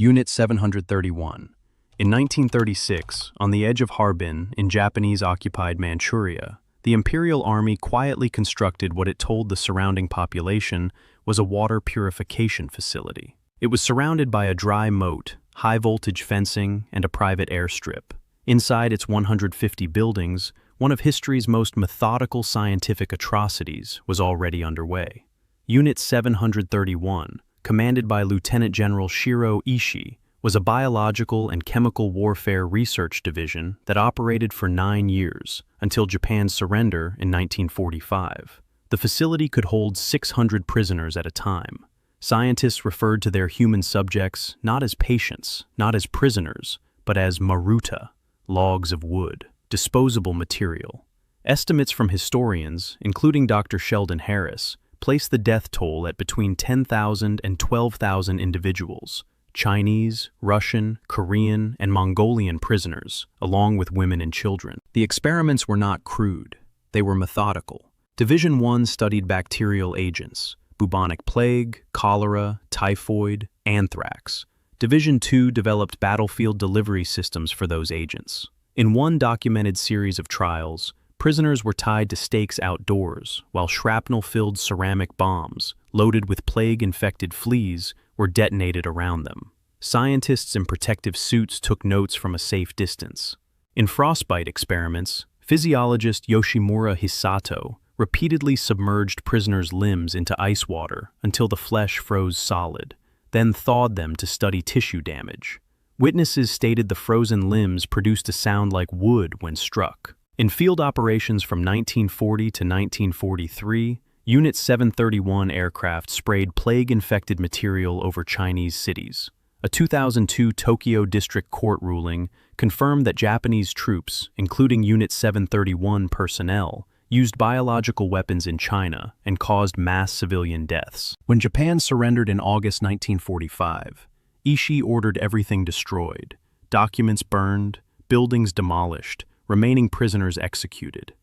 Unit 731. In 1936, on the edge of Harbin, in Japanese-occupied Manchuria, the Imperial Army quietly constructed what it told the surrounding population was a water purification facility. It was surrounded by a dry moat, high-voltage fencing, and a private airstrip. Inside its 150 buildings, one of history's most methodical scientific atrocities was already underway. Unit 731, commanded by Lieutenant General Shiro Ishii, was a biological and chemical warfare research division that operated for 9 years, until Japan's surrender in 1945. The facility could hold 600 prisoners at a time. Scientists referred to their human subjects not as patients, not as prisoners, but as maruta, logs of wood, disposable material. Estimates from historians, including Dr. Sheldon Harris, place the death toll at between 10,000 and 12,000 individuals, Chinese, Russian, Korean, and Mongolian prisoners, along with women and children. The experiments were not crude, they were methodical. Division 1 studied bacterial agents, bubonic plague, cholera, typhoid, anthrax. Division 2 developed battlefield delivery systems for those agents. In one documented series of trials, prisoners were tied to stakes outdoors, while shrapnel-filled ceramic bombs, loaded with plague-infected fleas, were detonated around them. Scientists in protective suits took notes from a safe distance. In frostbite experiments, physiologist Yoshimura Hisato repeatedly submerged prisoners' limbs into ice water until the flesh froze solid, then thawed them to study tissue damage. Witnesses stated the frozen limbs produced a sound like wood when struck. In field operations from 1940 to 1943, Unit 731 aircraft sprayed plague-infected material over Chinese cities. A 2002 Tokyo District Court ruling confirmed that Japanese troops, including Unit 731 personnel, used biological weapons in China and caused mass civilian deaths. When Japan surrendered in August 1945, Ishii ordered everything destroyed, documents burned, buildings demolished, remaining prisoners executed.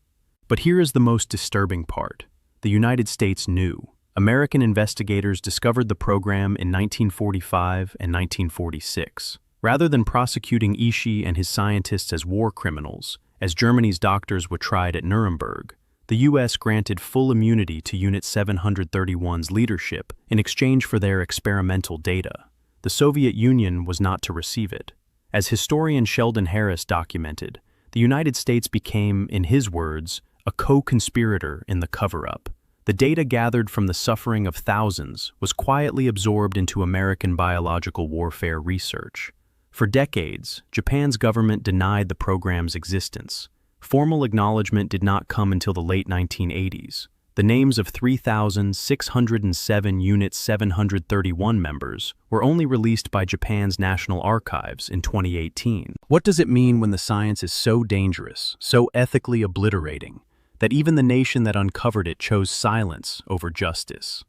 But here is the most disturbing part. The United States knew. American investigators discovered the program in 1945 and 1946. Rather than prosecuting Ishii and his scientists as war criminals, as Germany's doctors were tried at Nuremberg, the U.S. granted full immunity to Unit 731's leadership in exchange for their experimental data. The Soviet Union was not to receive it. As historian Sheldon Harris documented, the United States became, in his words, a co-conspirator in the cover-up. The data gathered from the suffering of thousands was quietly absorbed into American biological warfare research. For decades, Japan's government denied the program's existence. Formal acknowledgement did not come until the late 1980s. The names of 3,607 Unit 731 members were only released by Japan's National Archives in 2018. What does it mean when the science is so dangerous, so ethically obliterating, that even the nation that uncovered it chose silence over justice?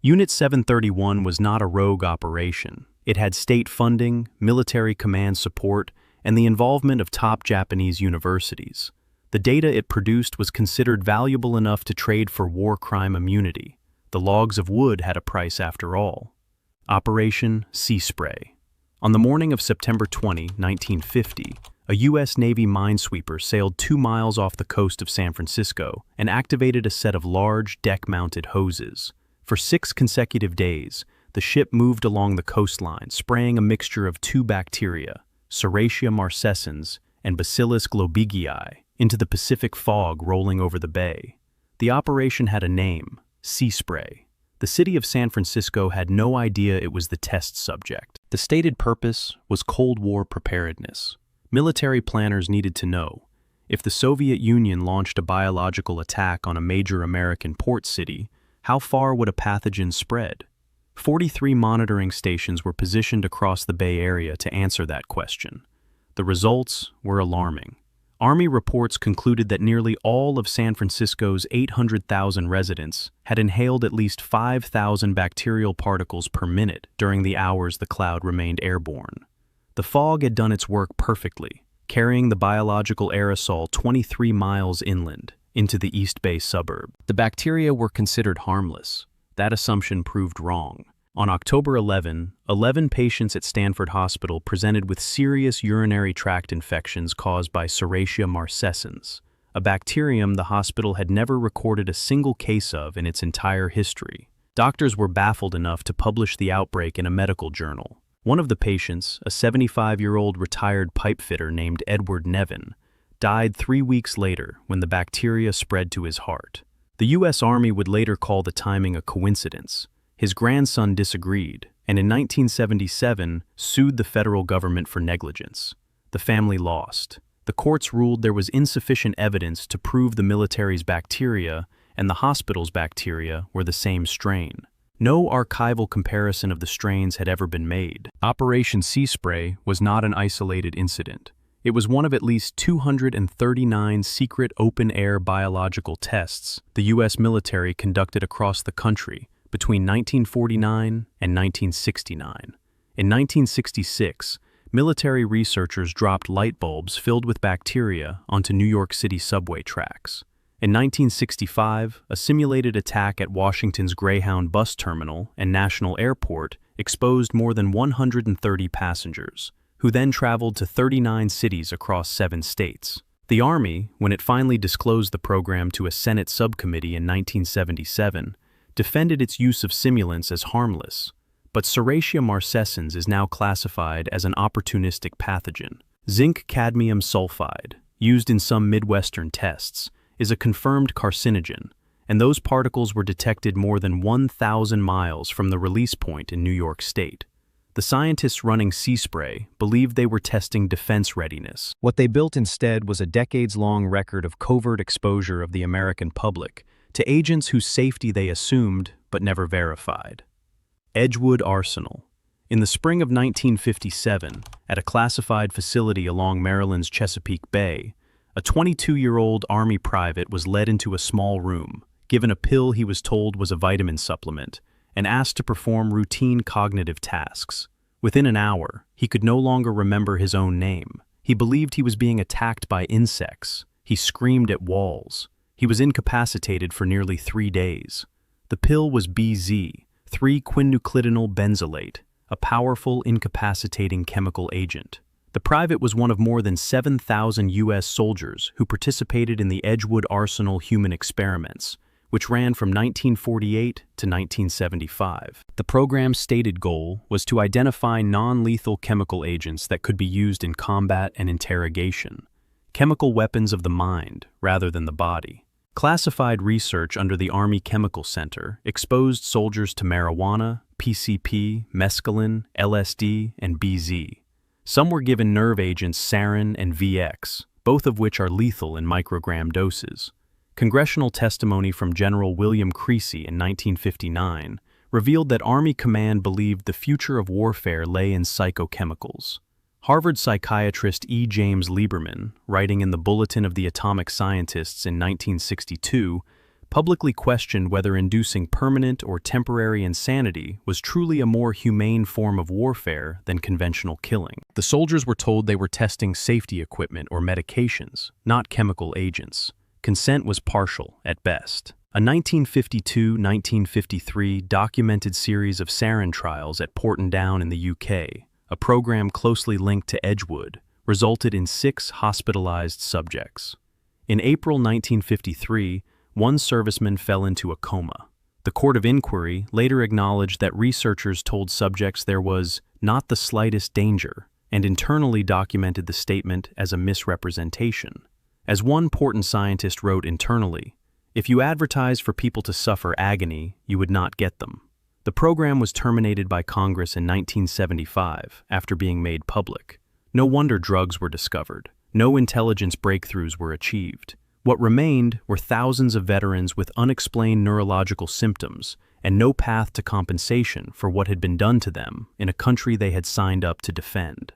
Unit 731 was not a rogue operation. It had state funding, military command support, and the involvement of top Japanese universities. The data it produced was considered valuable enough to trade for war crime immunity. The logs of wood had a price after all. Operation Sea Spray. On the morning of September 20, 1950, a U.S. Navy minesweeper sailed 2 miles off the coast of San Francisco and activated a set of large, deck-mounted hoses. For 6 consecutive days, the ship moved along the coastline, spraying a mixture of 2 bacteria, Serratia marcescens and Bacillus globigii, into the Pacific fog rolling over the bay. The operation had a name, Sea Spray. The city of San Francisco had no idea it was the test subject. The stated purpose was Cold War preparedness. Military planners needed to know, if the Soviet Union launched a biological attack on a major American port city, how far would a pathogen spread? 43 monitoring stations were positioned across the Bay Area to answer that question. The results were alarming. Army reports concluded that nearly all of San Francisco's 800,000 residents had inhaled at least 5,000 bacterial particles per minute during the hours the cloud remained airborne. The fog had done its work perfectly, carrying the biological aerosol 23 miles inland into the East Bay suburb. The bacteria were considered harmless. That assumption proved wrong. On October 11, 11 patients at Stanford Hospital presented with serious urinary tract infections caused by Serratia marcescens, a bacterium the hospital had never recorded a single case of in its entire history. Doctors were baffled enough to publish the outbreak in a medical journal. One of the patients, a 75-year-old retired pipefitter named Edward Nevin, died 3 weeks later when the bacteria spread to his heart. The U.S. Army would later call the timing a coincidence. His grandson disagreed, and in 1977 sued the federal government for negligence. The family lost. The courts ruled there was insufficient evidence to prove the military's bacteria and the hospital's bacteria were the same strain. No archival comparison of the strains had ever been made. Operation Sea Spray was not an isolated incident. It was one of at least 239 secret open-air biological tests the U.S. military conducted across the country between 1949 and 1969. In 1966, military researchers dropped light bulbs filled with bacteria onto New York City subway tracks. In 1965, a simulated attack at Washington's Greyhound bus terminal and National Airport exposed more than 130 passengers, who then traveled to 39 cities across 7 states. The Army, when it finally disclosed the program to a Senate subcommittee in 1977, defended its use of simulants as harmless, but Serratia marcescens is now classified as an opportunistic pathogen. Zinc-cadmium sulfide, used in some Midwestern tests, is a confirmed carcinogen, and those particles were detected more than 1,000 miles from the release point in New York State. The scientists running Sea Spray believed they were testing defense readiness. What they built instead was a decades-long record of covert exposure of the American public to agents whose safety they assumed but never verified. Edgewood Arsenal. In the spring of 1957, at a classified facility along Maryland's Chesapeake Bay, a 22-year-old Army private was led into a small room, given a pill he was told was a vitamin supplement, and asked to perform routine cognitive tasks. Within an hour, he could no longer remember his own name. He believed he was being attacked by insects. He screamed at walls. He was incapacitated for nearly 3 days. The pill was BZ, 3-quinnuclidinyl benzylate, a powerful incapacitating chemical agent. The private was one of more than 7,000 U.S. soldiers who participated in the Edgewood Arsenal human experiments, which ran from 1948 to 1975. The program's stated goal was to identify non-lethal chemical agents that could be used in combat and interrogation, chemical weapons of the mind rather than the body. Classified research under the Army Chemical Center exposed soldiers to marijuana, PCP, mescaline, LSD, and BZ. Some were given nerve agents sarin and VX, both of which are lethal in microgram doses. Congressional testimony from General William Creasy in 1959 revealed that Army Command believed the future of warfare lay in psychochemicals. Harvard psychiatrist E. James Lieberman, writing in the Bulletin of the Atomic Scientists in 1962, publicly questioned whether inducing permanent or temporary insanity was truly a more humane form of warfare than conventional killing. The soldiers were told they were testing safety equipment or medications, not chemical agents. Consent was partial at best. A 1952-1953 documented series of sarin trials at Porton Down in the UK, a program closely linked to Edgewood, resulted in 6 hospitalized subjects. In April 1953, one serviceman fell into a coma. The Court of Inquiry later acknowledged that researchers told subjects there was not the slightest danger, and internally documented the statement as a misrepresentation. As one Porton scientist wrote internally, "If you advertise for people to suffer agony, you would not get them." The program was terminated by Congress in 1975 after being made public. No wonder drugs were discovered. No intelligence breakthroughs were achieved. What remained were thousands of veterans with unexplained neurological symptoms and no path to compensation for what had been done to them in a country they had signed up to defend.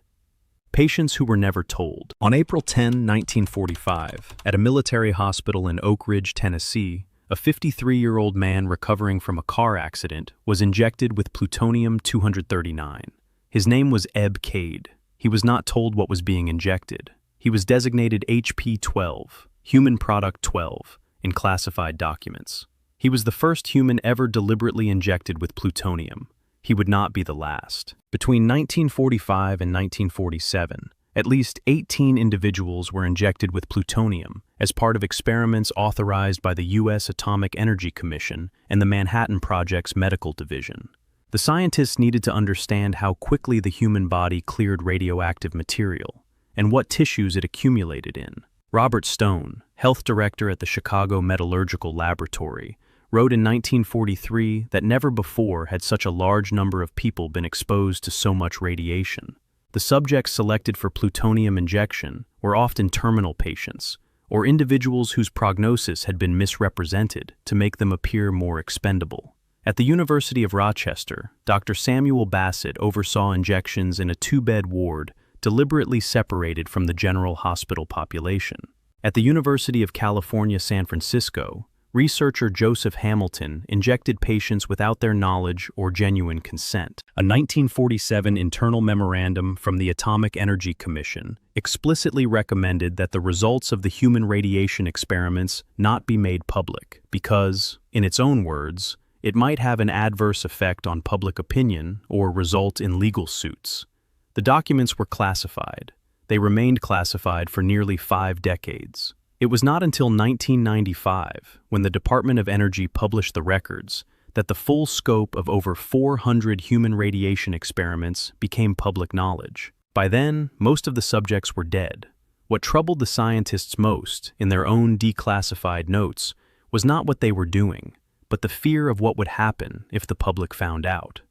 Patients who were never told. On April 10, 1945, at a military hospital in Oak Ridge, Tennessee, a 53-year-old man recovering from a car accident was injected with plutonium-239. His name was Eb Cade. He was not told what was being injected. He was designated HP-12, Human Product 12, in classified documents. He was the first human ever deliberately injected with plutonium. he would not be the last. Between 1945 and 1947, at least 18 individuals were injected with plutonium as part of experiments authorized by the U.S. Atomic Energy Commission and the Manhattan Project's medical division. The scientists needed to understand how quickly the human body cleared radioactive material and what tissues it accumulated in. Robert Stone, health director at the Chicago Metallurgical Laboratory, wrote in 1943 that never before had such a large number of people been exposed to so much radiation. The subjects selected for plutonium injection were often terminal patients, or individuals whose prognosis had been misrepresented to make them appear more expendable. At the University of Rochester, Dr. Samuel Bassett oversaw injections in a 2-bed ward deliberately separated from the general hospital population. At the University of California, San Francisco, researcher Joseph Hamilton injected patients without their knowledge or genuine consent. A 1947 internal memorandum from the Atomic Energy Commission explicitly recommended that the results of the human radiation experiments not be made public because, in its own words, it might have an adverse effect on public opinion or result in legal suits. The documents were classified. They remained classified for nearly 5 decades. It was not until 1995, when the Department of Energy published the records, that the full scope of over 400 human radiation experiments became public knowledge. By then, most of the subjects were dead. What troubled the scientists most, in their own declassified notes, was not what they were doing, but the fear of what would happen if the public found out.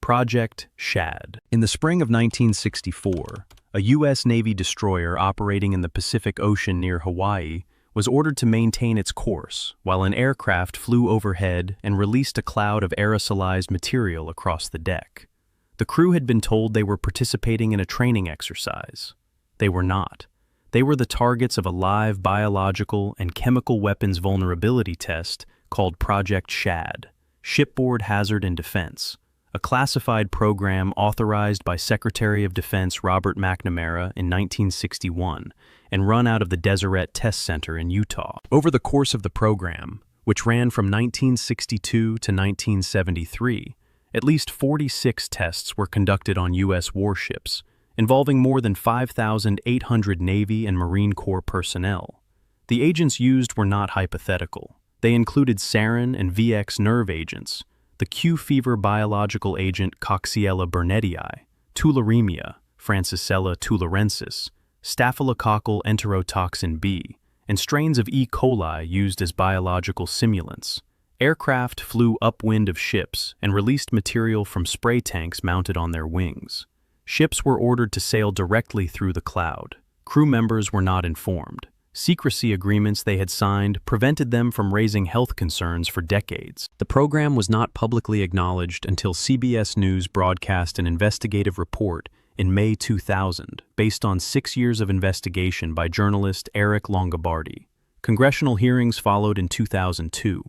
Project Shad. In the spring of 1964, a U.S. Navy destroyer operating in the Pacific Ocean near Hawaii was ordered to maintain its course while an aircraft flew overhead and released a cloud of aerosolized material across the deck. The crew had been told they were participating in a training exercise. They were not. They were the targets of a live biological and chemical weapons vulnerability test called Project Shad, Shipboard Hazard and Defense, a classified program authorized by Secretary of Defense Robert McNamara in 1961 and run out of the Deseret Test Center in Utah. Over the course of the program, which ran from 1962 to 1973, at least 46 tests were conducted on U.S. warships, involving more than 5,800 Navy and Marine Corps personnel. The agents used were not hypothetical. They included sarin and VX nerve agents, the Q fever biological agent Coxiella burnettii, tularemia, Francisella tularensis, staphylococcal enterotoxin B, and strains of E. coli used as biological simulants. Aircraft flew upwind of ships and released material from spray tanks mounted on their wings. Ships were ordered to sail directly through the cloud. Crew members were not informed. Secrecy agreements they had signed prevented them from raising health concerns for decades. The program was not publicly acknowledged until CBS News broadcast an investigative report in May 2000 based on 6 years of investigation by journalist Eric Longobardi. Congressional hearings followed in 2002.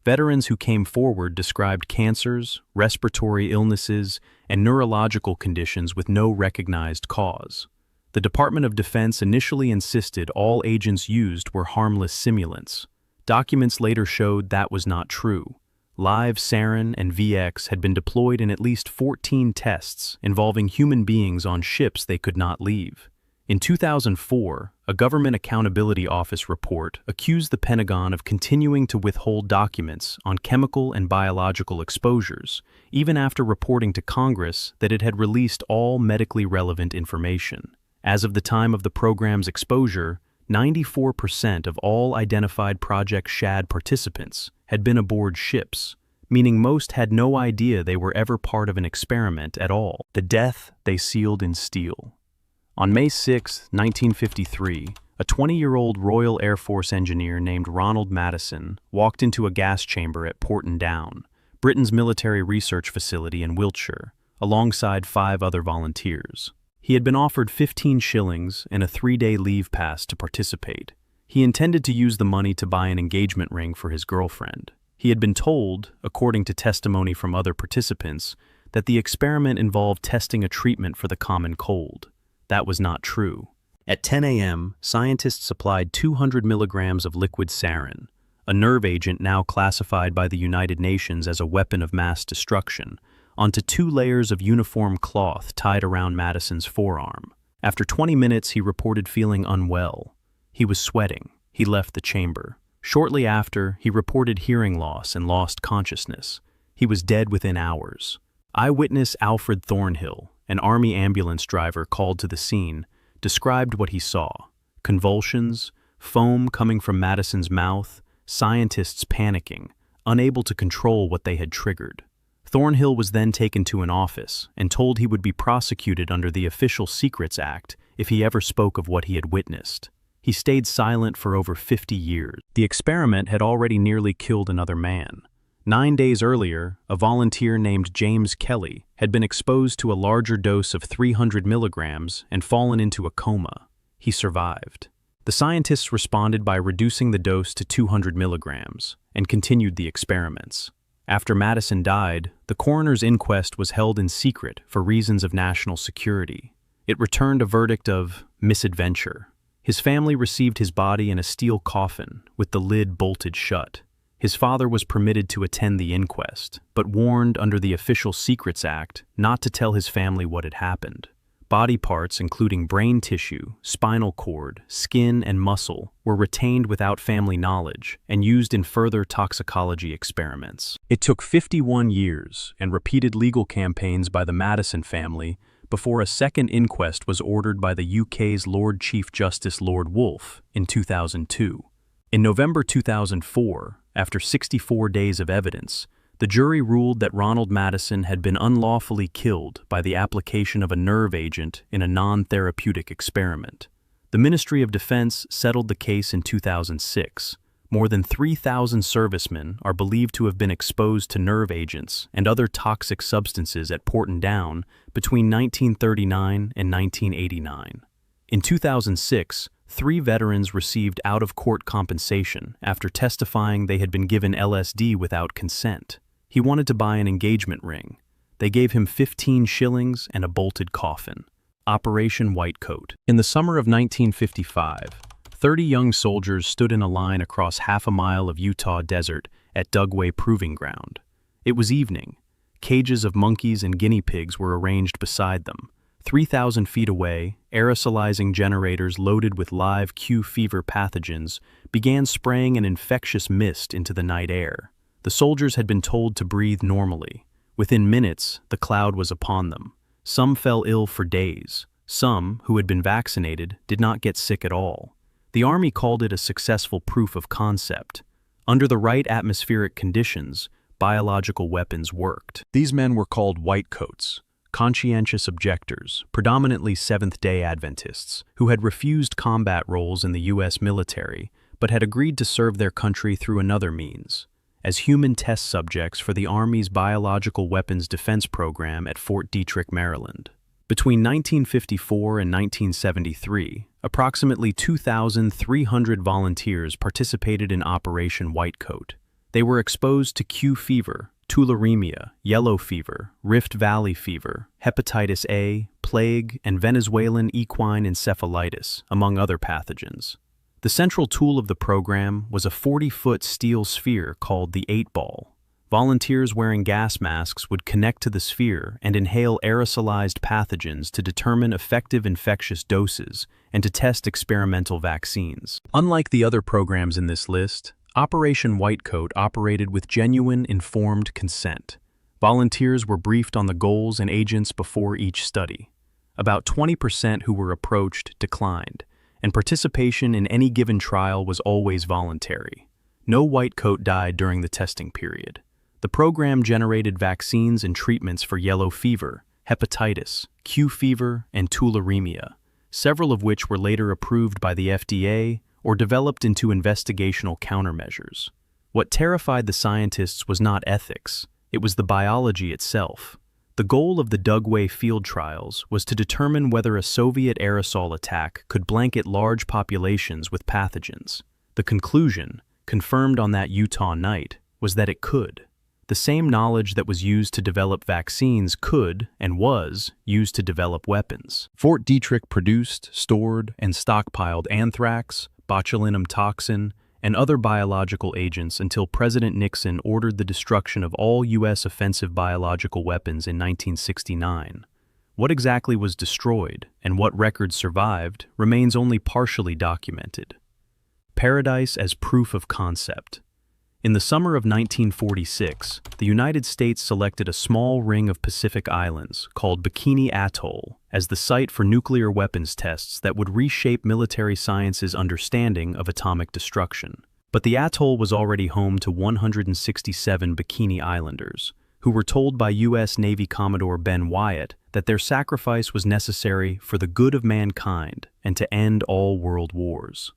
Veterans who came forward described cancers, respiratory illnesses, and neurological conditions with no recognized cause. The Department of Defense initially insisted all agents used were harmless simulants. Documents later showed that was not true. Live sarin and VX had been deployed in at least 14 tests involving human beings on ships they could not leave. In 2004, a Government Accountability Office report accused the Pentagon of continuing to withhold documents on chemical and biological exposures, even after reporting to Congress that it had released all medically relevant information. As of the time of the program's exposure, 94% of all identified Project Shad participants had been aboard ships, meaning most had no idea they were ever part of an experiment at all. The death they sealed in steel. On May 6, 1953, a 20-year-old Royal Air Force engineer named Ronald Madison walked into a gas chamber at Porton Down, Britain's military research facility in Wiltshire, alongside 5 other volunteers. He had been offered 15 shillings and a 3-day leave pass to participate. He intended to use the money to buy an engagement ring for his girlfriend. He had been told, according to testimony from other participants, that the experiment involved testing a treatment for the common cold. That was not true. At 10 a.m., scientists applied 200 milligrams of liquid sarin, a nerve agent now classified by the United Nations as a weapon of mass destruction, onto 2 layers of uniform cloth tied around Madison's forearm. After 20 minutes, he reported feeling unwell. He was sweating. He left the chamber. Shortly after, he reported hearing loss and lost consciousness. He was dead within hours. Eyewitness Alfred Thornhill, an Army ambulance driver called to the scene, described what he saw: convulsions, foam coming from Madison's mouth, scientists panicking, unable to control what they had triggered. Thornhill was then taken to an office and told he would be prosecuted under the Official Secrets Act if he ever spoke of what he had witnessed. He stayed silent for over 50 years. The experiment had already nearly killed another man. 9 days earlier, a volunteer named James Kelly had been exposed to a larger dose of 300 milligrams and fallen into a coma. He survived. The scientists responded by reducing the dose to 200 milligrams and continued the experiments. After Madison died, the coroner's inquest was held in secret for reasons of national security. It returned a verdict of misadventure. His family received his body in a steel coffin with the lid bolted shut. His father was permitted to attend the inquest, but warned under the Official Secrets Act not to tell his family what had happened. Body parts, including brain tissue, spinal cord, skin, and muscle, were retained without family knowledge and used in further toxicology experiments. It took 51 years and repeated legal campaigns by the Madison family before a second inquest was ordered by the UK's Lord Chief Justice Lord Wolfe in 2002. In November 2004, after 64 days of evidence, the jury ruled that Ronald Madison had been unlawfully killed by the application of a nerve agent in a non-therapeutic experiment. The Ministry of Defense settled the case in 2006. More than 3,000 servicemen are believed to have been exposed to nerve agents and other toxic substances at Porton Down between 1939 and 1989. In 2006, 3 veterans received out-of-court compensation after testifying they had been given LSD without consent. He wanted to buy an engagement ring. They gave him 15 shillings and a bolted coffin. Operation Whitecoat. In the summer of 1955, 30 young soldiers stood in a line across half a mile of Utah desert at Dugway Proving Ground. It was evening. Cages of monkeys and guinea pigs were arranged beside them. 3,000 feet away, aerosolizing generators loaded with live Q fever pathogens began spraying an infectious mist into the night air. The soldiers had been told to breathe normally. Within minutes, the cloud was upon them. Some fell ill for days. Some, who had been vaccinated, did not get sick at all. The Army called it a successful proof of concept. Under the right atmospheric conditions, biological weapons worked. These men were called whitecoats, conscientious objectors, predominantly Seventh-day Adventists, who had refused combat roles in the U.S. military, but had agreed to serve their country through another means, as human test subjects for the Army's Biological Weapons Defense Program at Fort Detrick, Maryland. Between 1954 and 1973, approximately 2,300 volunteers participated in Operation Whitecoat. They were exposed to Q fever, tularemia, yellow fever, Rift Valley fever, hepatitis A, plague, and Venezuelan equine encephalitis, among other pathogens. The central tool of the program was a 40-foot steel sphere called the 8-ball. Volunteers wearing gas masks would connect to the sphere and inhale aerosolized pathogens to determine effective infectious doses and to test experimental vaccines. Unlike the other programs in this list, Operation Whitecoat operated with genuine informed consent. Volunteers were briefed on the goals and agents before each study. About 20% who were approached declined, and participation in any given trial was always voluntary. No whitecoat died during the testing period. The program generated vaccines and treatments for yellow fever, hepatitis, Q fever, and tularemia, several of which were later approved by the FDA or developed into investigational countermeasures. What terrified the scientists was not ethics, it was the biology itself. The goal of the Dugway field trials was to determine whether a Soviet aerosol attack could blanket large populations with pathogens. The conclusion, confirmed on that Utah night, was that it could. The same knowledge that was used to develop vaccines could, and was, used to develop weapons. Fort Detrick produced, stored, and stockpiled anthrax, botulinum toxin, and other biological agents until President Nixon ordered the destruction of all U.S. offensive biological weapons in 1969. What exactly was destroyed and what records survived remains only partially documented. Paradise as proof of concept. In the summer of 1946, the United States selected a small ring of Pacific islands called Bikini Atoll as the site for nuclear weapons tests that would reshape military science's understanding of atomic destruction. But the atoll was already home to 167 Bikini Islanders, who were told by U.S. Navy Commodore Ben Wyatt that their sacrifice was necessary for the good of mankind and to end all world wars.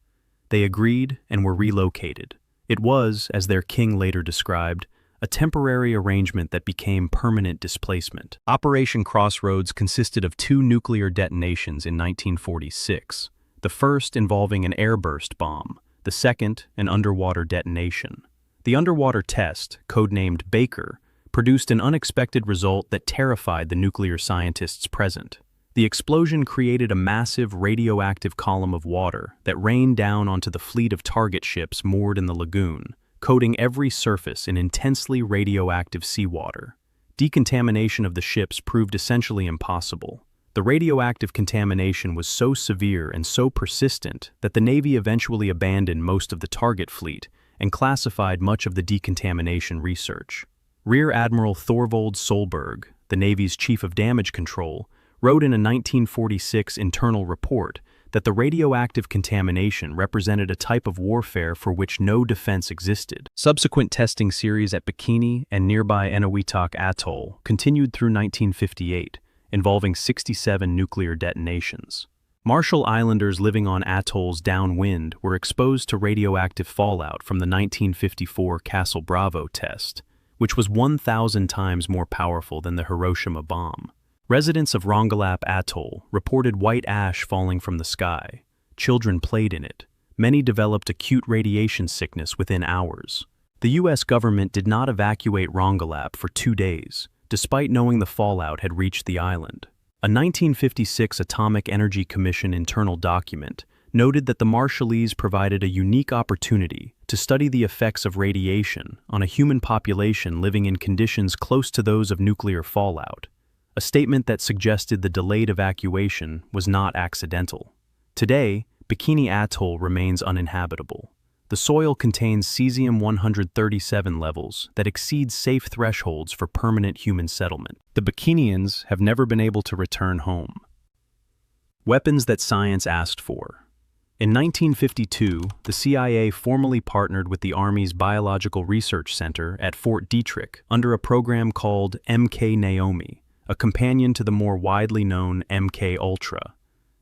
They agreed and were relocated. It was, as their king later described, a temporary arrangement that became permanent displacement. Operation Crossroads consisted of 2 nuclear detonations in 1946, the first involving an airburst bomb, the second an underwater detonation. The underwater test, codenamed Baker, produced an unexpected result that terrified the nuclear scientists present. The explosion created a massive radioactive column of water that rained down onto the fleet of target ships moored in the lagoon, coating every surface in intensely radioactive seawater. Decontamination of the ships proved essentially impossible. The radioactive contamination was so severe and so persistent that the Navy eventually abandoned most of the target fleet and classified much of the decontamination research. Rear Admiral Thorvald Solberg, the Navy's chief of damage control, wrote in a 1946 internal report that the radioactive contamination represented a type of warfare for which no defense existed. Subsequent testing series at Bikini and nearby Eniwetok Atoll continued through 1958, involving 67 nuclear detonations. Marshall Islanders living on atolls downwind were exposed to radioactive fallout from the 1954 Castle Bravo test, which was 1,000 times more powerful than the Hiroshima bomb. Residents of Rongelap Atoll reported white ash falling from the sky. Children played in it. Many developed acute radiation sickness within hours. The U.S. government did not evacuate Rongelap for 2 days, despite knowing the fallout had reached the island. A 1956 Atomic Energy Commission internal document noted that the Marshallese provided a unique opportunity to study the effects of radiation on a human population living in conditions close to those of nuclear fallout, a statement that suggested the delayed evacuation was not accidental. Today, Bikini Atoll remains uninhabitable. The soil contains cesium-137 levels that exceed safe thresholds for permanent human settlement. The Bikinians have never been able to return home. Weapons that science asked for. In 1952, the CIA formally partnered with the Army's Biological Research Center at Fort Detrick under a program called MK Naomi, a companion to the more widely known MK Ultra.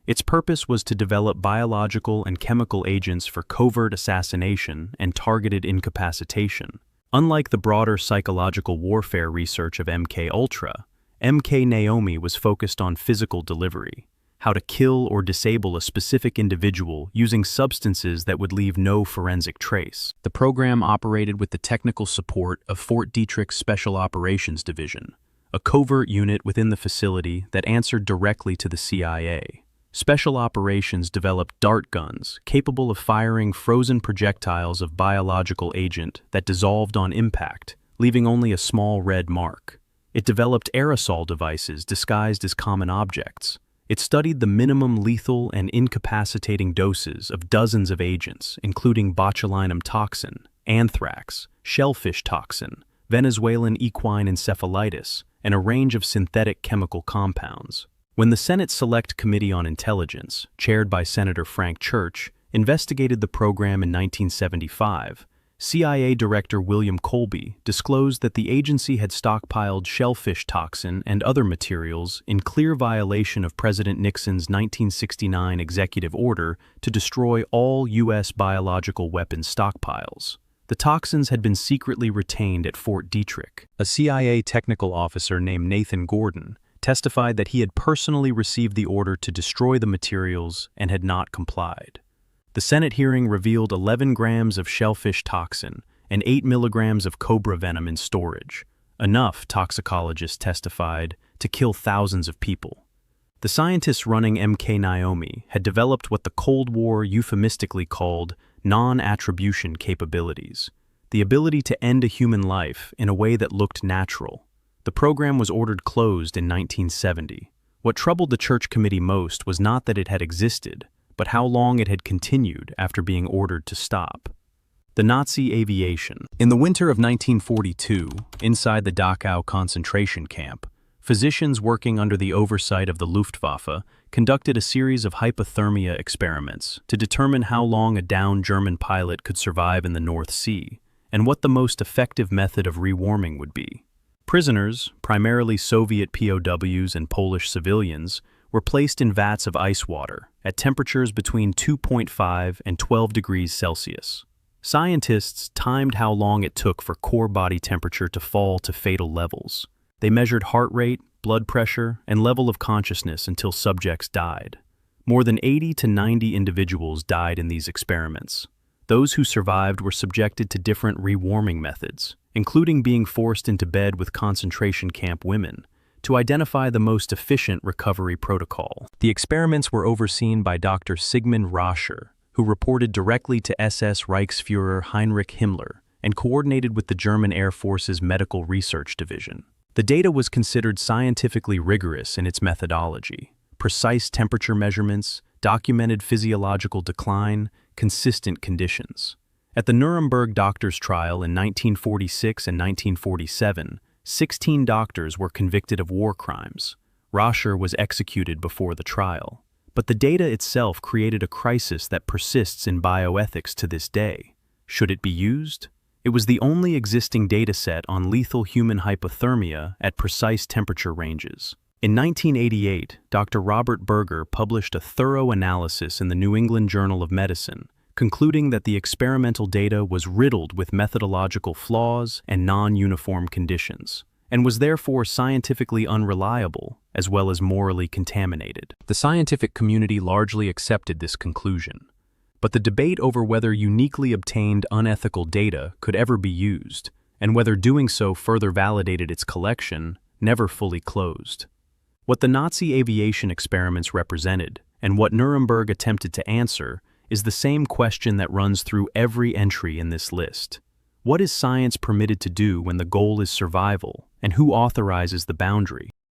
Its purpose was to develop biological and chemical agents for covert assassination and targeted incapacitation. Unlike the broader psychological warfare research of MK Ultra, MK Naomi was focused on physical delivery, how to kill or disable a specific individual using substances that would leave no forensic trace. The program operated with the technical support of Fort Detrick's Special Operations Division, a covert unit within the facility that answered directly to the CIA. Special Operations developed dart guns capable of firing frozen projectiles of biological agent that dissolved on impact, leaving only a small red mark. It developed aerosol devices disguised as common objects. It studied the minimum lethal and incapacitating doses of dozens of agents, including botulinum toxin, anthrax, shellfish toxin, Venezuelan equine encephalitis, and a range of synthetic chemical compounds. When the Senate Select Committee on Intelligence, chaired by Senator Frank Church, investigated the program in 1975, CIA Director William Colby disclosed that the agency had stockpiled shellfish toxin and other materials in clear violation of President Nixon's 1969 executive order to destroy all U.S. biological weapons stockpiles. The toxins had been secretly retained at Fort Detrick. A CIA technical officer named Nathan Gordon testified that he had personally received the order to destroy the materials and had not complied. The Senate hearing revealed 11 grams of shellfish toxin and 8 milligrams of cobra venom in storage, enough, toxicologists testified, to kill thousands of people. The scientists running MK Naomi had developed what the Cold War euphemistically called non-attribution capabilities, the ability to end a human life in a way that looked natural. The program was ordered closed in 1970. What troubled the Church Committee most was not that it had existed, but how long it had continued after being ordered to stop. The Nazi aviation. In the winter of 1942, inside the Dachau concentration camp, physicians working under the oversight of the Luftwaffe conducted a series of hypothermia experiments to determine how long a downed German pilot could survive in the North Sea, and what the most effective method of rewarming would be. Prisoners, primarily Soviet POWs and Polish civilians, were placed in vats of ice water at temperatures between 2.5 and 12 degrees Celsius. Scientists timed how long it took for core body temperature to fall to fatal levels. They measured heart rate, blood pressure, and level of consciousness until subjects died. More than 80 to 90 individuals died in these experiments. Those who survived were subjected to different rewarming methods, including being forced into bed with concentration camp women, to identify the most efficient recovery protocol. The experiments were overseen by Dr. Sigmund Rascher, who reported directly to SS Reichsfuhrer Heinrich Himmler and coordinated with the German Air Force's Medical Research Division. The data was considered scientifically rigorous in its methodology. Precise temperature measurements, documented physiological decline, consistent conditions. At the Nuremberg doctors' trial in 1946 and 1947, 16 doctors were convicted of war crimes. Rascher was executed before the trial. But the data itself created a crisis that persists in bioethics to this day. Should it be used? It was the only existing dataset on lethal human hypothermia at precise temperature ranges. In 1988, Dr. Robert Berger published a thorough analysis in the New England Journal of Medicine, concluding that the experimental data was riddled with methodological flaws and non-uniform conditions, and was therefore scientifically unreliable as well as morally contaminated. The scientific community largely accepted this conclusion. But the debate over whether uniquely obtained unethical data could ever be used, and whether doing so further validated its collection, never fully closed. What the Nazi aviation experiments represented, and what Nuremberg attempted to answer, is the same question that runs through every entry in this list. What is science permitted to do when the goal is survival, and who authorizes the boundary?